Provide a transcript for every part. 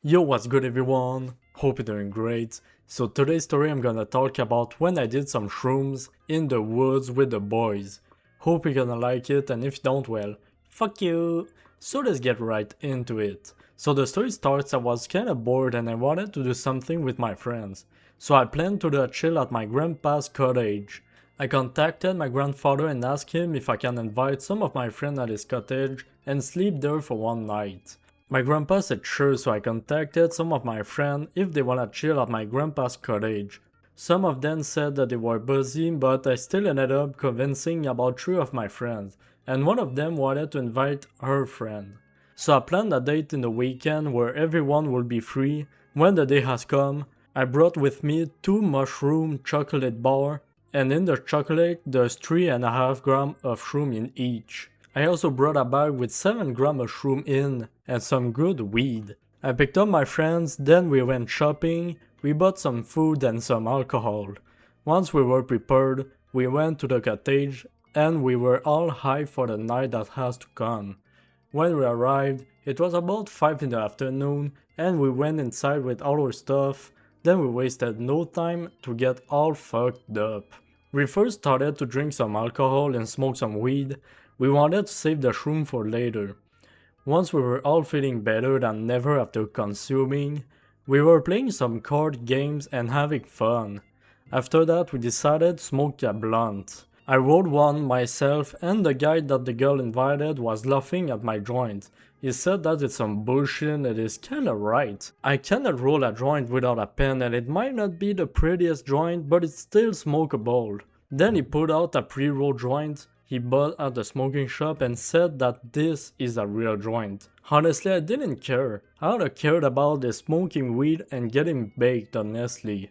Yo, what's good everyone? Hope you're doing great. So today's story I'm gonna talk about when I did some shrooms in the woods with the boys. Hope you're gonna like it, and if you don't, well, fuck you. So let's get right into it. So the story starts, I was kinda bored and I wanted to do something with my friends. So I planned to do a chill at my grandpa's cottage. I contacted my grandfather and asked him if I can invite some of my friends at his cottage and sleep there for one night. My grandpa said sure, so I contacted some of my friends if they wanna chill at my grandpa's cottage. Some of them said that they were busy, but I still ended up convincing about 3 of my friends, and one of them wanted to invite her friend. So I planned a date in the weekend where everyone will be free. When the day has come, I brought with me 2 mushroom chocolate bar, and in the chocolate there's 3.5 grams of shroom in each. I also brought a bag with 7 grams of shroom in, and some good weed. I picked up my friends, then we went shopping, we bought some food and some alcohol. Once we were prepared, we went to the cottage, and we were all hyped for the night that has to come. When we arrived, it was about 5 in the afternoon, and we went inside with all our stuff, then we wasted no time to get all fucked up. We first started to drink some alcohol and smoke some weed. We wanted to save the shroom for later. Once we were all feeling better than ever after consuming, we were playing some card games and having fun. After that we decided to smoke a blunt. I rolled one myself and the guy that the girl invited was laughing at my joint. He said that it's some bullshit and it is kinda right. I cannot roll a joint without a pen and it might not be the prettiest joint but it's still smokable. Then he put out a pre-rolled joint he bought at the smoking shop and said that this is a real joint. Honestly, I didn't care. I only cared about the smoking weed and getting baked, honestly.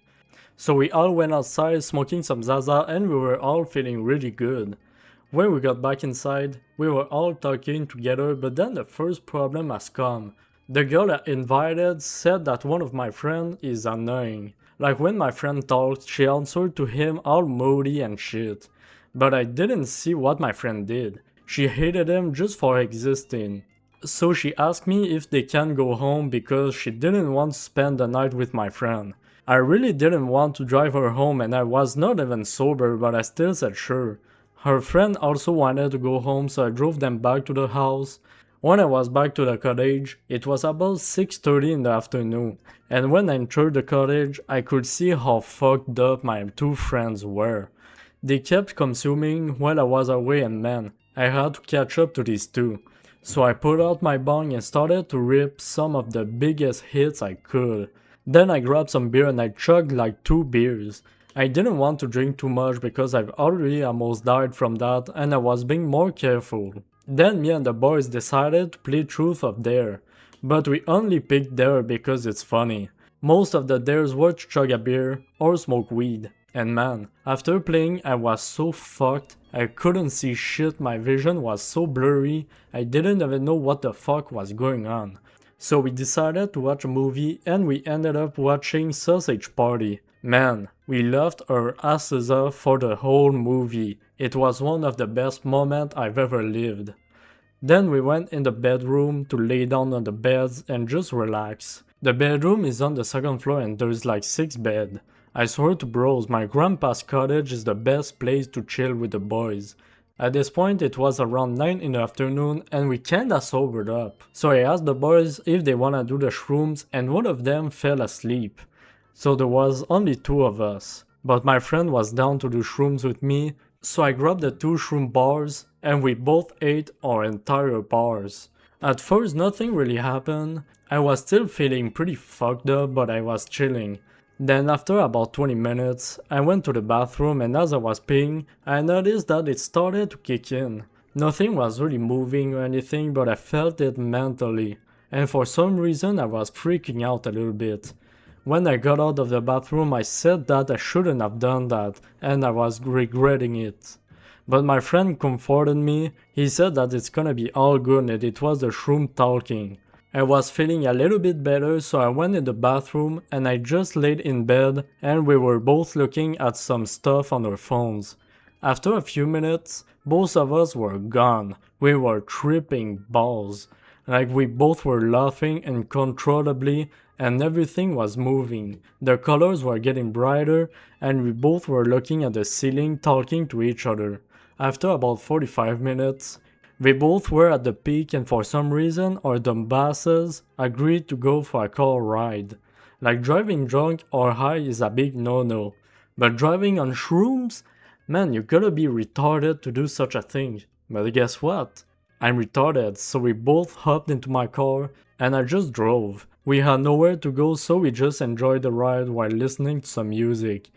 So we all went outside smoking some Zaza and we were all feeling really good. When we got back inside, we were all talking together, but then the first problem has come. The girl I invited said that one of my friends is annoying. Like when my friend talked, she answered to him all moody and shit. But I didn't see what my friend did. She hated him just for existing. So she asked me if they can go home because she didn't want to spend the night with my friend. I really didn't want to drive her home and I was not even sober, but I still said sure. Her friend also wanted to go home, so I drove them back to the house. When I was back to the cottage, it was about 6:30 in the afternoon, and when I entered the cottage, I could see how fucked up my 2 friends were. They kept consuming while I was away and man, I had to catch up to these 2. So I pulled out my bong and started to rip some of the biggest hits I could. Then I grabbed some beer and I chugged like 2 beers. I didn't want to drink too much because I've already almost died from that and I was being more careful. Then me and the boys decided to play Truth or Dare, but we only picked Dare because it's funny. Most of the dares were to chug a beer or smoke weed. And man, after playing I was so fucked, I couldn't see shit, my vision was so blurry, I didn't even know what the fuck was going on. So we decided to watch a movie and we ended up watching Sausage Party. Man, we laughed our asses off for the whole movie. It was one of the best moments I've ever lived. Then we went in the bedroom to lay down on the beds and just relax. The bedroom is on the 2nd floor and there's like 6 beds. I swear to bros, my grandpa's cottage is the best place to chill with the boys. At this point it was around 9 in the afternoon and we kinda sobered up. So I asked the boys if they wanna do the shrooms and one of them fell asleep. So there was only 2 of us. But my friend was down to do shrooms with me, so I grabbed the 2 shroom bars and we both ate our entire bars. At first nothing really happened. I was still feeling pretty fucked up but I was chilling. Then after about 20 minutes, I went to the bathroom and as I was peeing, I noticed that it started to kick in. Nothing was really moving or anything, but I felt it mentally, and for some reason I was freaking out a little bit. When I got out of the bathroom I said that I shouldn't have done that, and I was regretting it. But my friend comforted me, he said that it's gonna be all good and it was the shroom talking. I was feeling a little bit better, so I went in the bathroom and I just laid in bed and we were both looking at some stuff on our phones. After a few minutes, both of us were gone. We were tripping balls. Like we both were laughing uncontrollably and everything was moving. The colors were getting brighter and we both were looking at the ceiling talking to each other. After about 45 minutes, we both were at the peak and for some reason our dumbasses agreed to go for a car ride. Like driving drunk or high is a big no-no. But driving on shrooms? Man, you gotta be retarded to do such a thing. But guess what? I'm retarded, so we both hopped into my car and I just drove. We had nowhere to go, so we just enjoyed the ride while listening to some music.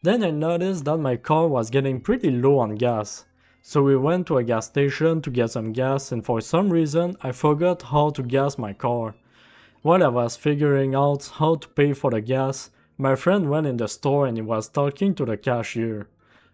Then I noticed that my car was getting pretty low on gas. So we went to a gas station to get some gas and for some reason I forgot how to gas my car. While I was figuring out how to pay for the gas, my friend went in the store and he was talking to the cashier.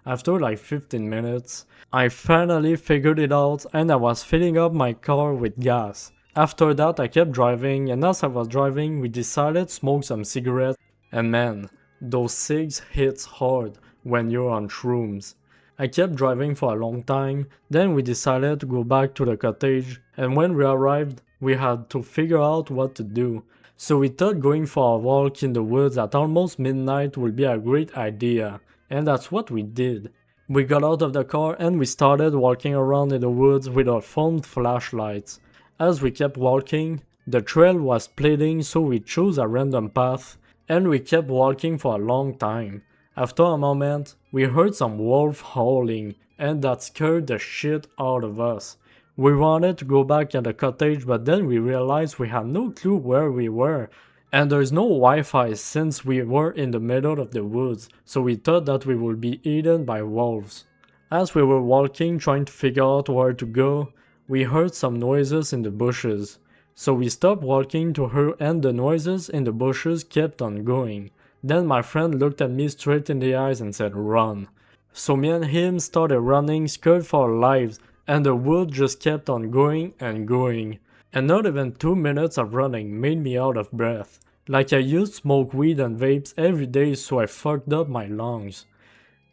After like 15 minutes, I finally figured it out and I was filling up my car with gas. After that I kept driving and as I was driving we decided to smoke some cigarettes and man, those cigs hits hard when you're on shrooms. I kept driving for a long time, then we decided to go back to the cottage and when we arrived we had to figure out what to do. So we thought going for a walk in the woods at almost midnight would be a great idea. And that's what we did. We got out of the car and we started walking around in the woods with our phone flashlights. As we kept walking, the trail was splitting so we chose a random path and we kept walking for a long time. After a moment, we heard some wolf howling and that scared the shit out of us. We wanted to go back at the cottage but then we realized we had no clue where we were. And there's no Wi-Fi since we were in the middle of the woods, so we thought that we would be eaten by wolves. As we were walking trying to figure out where to go, we heard some noises in the bushes. So we stopped walking to her and the noises in the bushes kept on going. Then my friend looked at me straight in the eyes and said run. So me and him started running scared for our lives and the wood just kept on going and going. And not even 2 minutes of running made me out of breath. Like I used to smoke weed and vapes every day so I fucked up my lungs.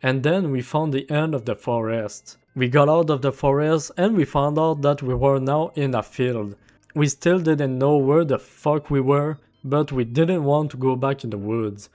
And then we found the end of the forest. We got out of the forest and we found out that we were now in a field. We still didn't know where the fuck we were, but we didn't want to go back in the woods.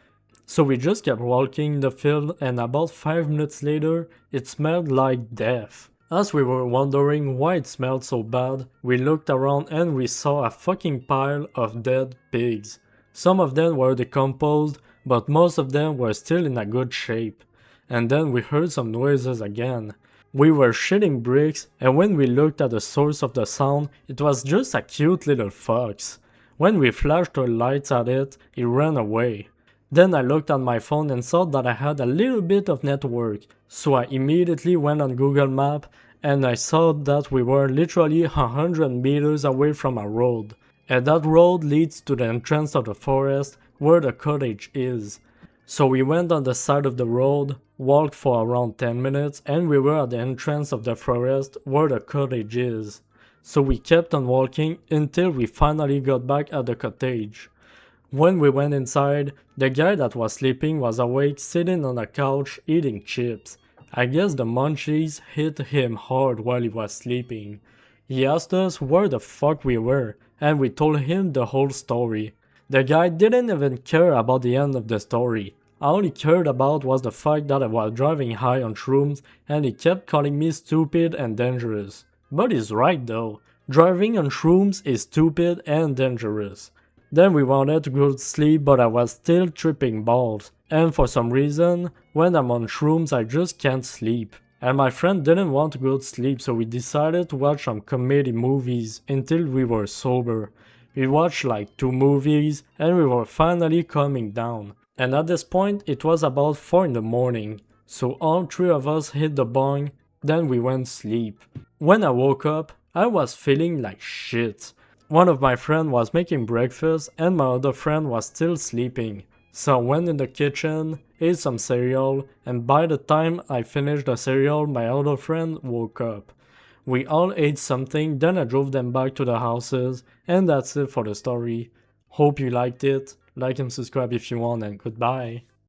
So we just kept walking in the field and about 5 minutes later, it smelled like death. As we were wondering why it smelled so bad, we looked around and we saw a fucking pile of dead pigs. Some of them were decomposed, but most of them were still in a good shape. And then we heard some noises again. We were shitting bricks, and when we looked at the source of the sound, it was just a cute little fox. When we flashed our lights at it, it ran away. Then I looked at my phone and saw that I had a little bit of network, so I immediately went on Google Maps and I saw that we were literally 100 meters away from a road. And that road leads to the entrance of the forest where the cottage is. So we went on the side of the road, walked for around 10 minutes and we were at the entrance of the forest where the cottage is. So we kept on walking until we finally got back at the cottage. When we went inside, the guy that was sleeping was awake sitting on a couch eating chips. I guess the munchies hit him hard while he was sleeping. He asked us where the fuck we were and we told him the whole story. The guy didn't even care about the end of the story. All he cared about was the fact that I was driving high on shrooms and he kept calling me stupid and dangerous. But he's right though. Driving on shrooms is stupid and dangerous. Then we wanted to go to sleep but I was still tripping balls. And for some reason, when I'm on shrooms I just can't sleep. And my friend didn't want to go to sleep so we decided to watch some comedy movies until we were sober. We watched like 2 movies and we were finally calming down. And at this point it was about 4 in the morning. So all 3 of us hit the bong, then we went to sleep. When I woke up, I was feeling like shit. One of my friends was making breakfast and my other friend was still sleeping. So I went in the kitchen, ate some cereal, and by the time I finished the cereal my other friend woke up. We all ate something, then I drove them back to the houses, and that's it for the story. Hope you liked it, like and subscribe if you want, and goodbye.